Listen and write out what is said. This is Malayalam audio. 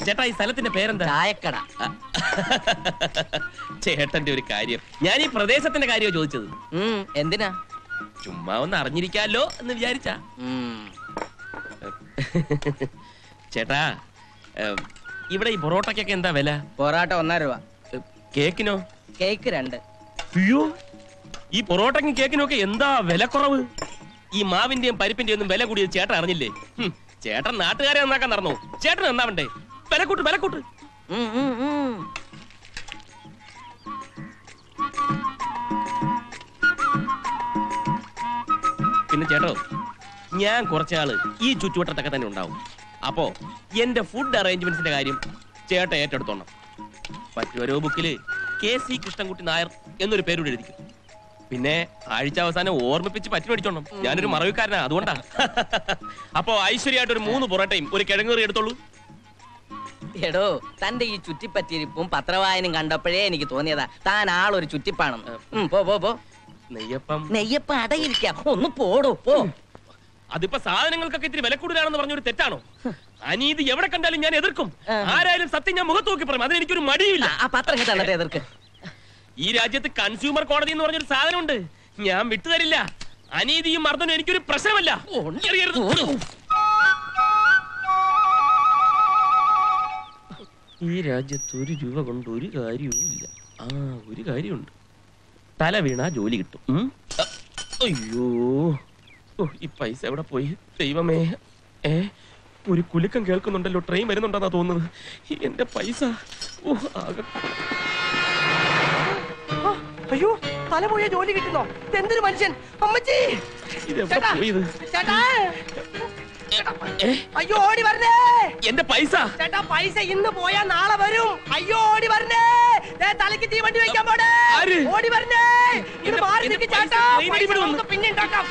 ചേട്ടാ ഈ സ്ഥലത്തിന്റെ പേരെന്താ? ചായക്കട. ചേട്ടന്റെ ഒരു കാര്യം, ഞാൻ ഈ പ്രദേശത്തിന്റെ കാര്യമാണ് ചോദിച്ചത്. എന്തിനാ? ചുമ്മാ ഒന്ന് അറിഞ്ഞിരിക്കാലോ എന്ന് വിചാരിച്ചാ. ചേട്ടാ ഇവിടെ ഈ പൊറോട്ടക്കൊക്കെ എന്താ വില? പൊറോട്ട 1.5 രൂപ. കേക്കിനോ? കേക്ക് 2. അയ്യോ, ഈ പൊറോട്ടക്കും കേക്കിനും ഒക്കെ എന്താ വില കുറവ്? ഈ മാവിന്റെയും പരിപ്പിന്റെയും ഒന്നും വില കൂടിയത് ചേട്ടൻ അറിഞ്ഞില്ലേ? ചേട്ടൻ നാട്ടുകാരെ നന്നാക്കാൻ നടന്നു, ചേട്ടൻ നന്നാവണ്ടേ? വിലക്കൂട്ട് വിലക്കൂട്ട്. പിന്നെ ചേട്ടോ, ഞാൻ കുറച്ചാള് ഈ ചുറ്റുവട്ടത്തൊക്കെ തന്നെ ഉണ്ടാവും. അപ്പോ എന്റെ ഫുഡ് അറേഞ്ച്മെന്റ്സിന്റെ കാര്യം ചേട്ടൻ ഏറ്റെടുത്തോണം. പറ്റുവരോ ബുക്കില് KC കൃഷ്ണൻകുട്ടി നായർ എന്നൊരു പേരൂടെ എഴുതിക്കും. പിന്നെ ആഴ്ച അവസാനം ഓർമ്മിപ്പിച്ച് പറ്റി മേടിച്ചോണം. ഞാനൊരു മറവിക്കാരനാ, അതുകൊണ്ടാ. അപ്പോ ഐശ്വര്യമായിട്ടൊരു 3 പൊറോട്ടയും ഒരു കിഴങ്ങേറി എടുത്തോളൂ. എടോ, തന്റെ ഈ ചുറ്റിപ്പറ്റിരിപ്പും പത്രവായനും കണ്ടപ്പോഴേ എനിക്ക് തോന്നിയതാ താൻ ആളൊരു ചുറ്റിപ്പാണെന്ന്. പോ. നെയ്യപ്പം അടയിരിക്കാം, ഒന്ന് പോടോ പോ. അതിപ്പോ സാധനങ്ങൾക്കൊക്കെ ഇത്തിരി വില കൂടുതലാണെന്ന് പറഞ്ഞൊരു തെറ്റാണോ? അനീതി എവിടെ കണ്ടാലും ഞാൻ എതിർക്കും. ആരായാലും സത്യം ഞാൻ മുഖത്ത് നോക്കി പറയും. അതിനെനിക്കൊരു മടിയില്ല. ആ പത്രം കേട്ടോ എതിർക്ക്. ഈ രാജ്യത്ത് കൺസ്യൂമർ കോടതി എന്ന് പറഞ്ഞൊരു സാധനമുണ്ട്, ഞാൻ വിട്ടുതരില്ല. അനീതിയും മർദ്ദനും എനിക്കൊരു പ്രശ്നമല്ല. ഈ രാജ്യത്ത് 1 രൂപ കൊണ്ട് ഒരു കാര്യവും ഇല്ല. ഒരു കാര്യമുണ്ട്, തല വീണാ ജോലി കിട്ടും. അയ്യോ, ഈ പൈസ എവിടെ പോയി ദൈവമേ? ഒരു കുലുക്കം കേൾക്കുന്നുണ്ടല്ലോ, ട്രെയിൻ വരുന്നുണ്ടെന്നാ തോന്നുന്നത്. എന്റെ പൈസ അയ്യോ, തല പോയ ജോലി കിട്ടുന്നോ? എന്തൊരു മനുഷ്യൻ! അമ്മച്ചി, അയ്യോ ഓടി വരണേ! എന്റെ പൈസ ചേട്ടാ, പൈസ ഇന്ന് പോയാ നാളെ വരും. അയ്യോ ഓടി വരണേ! തലയ്ക്ക് തീവണ്ടി വെക്കാൻ പോടേ! ഓടി വരണേ! ഇത് മാറി നിൽക്ക് ചേട്ടാ, പിന്നെ ഉണ്ടാക്കാം.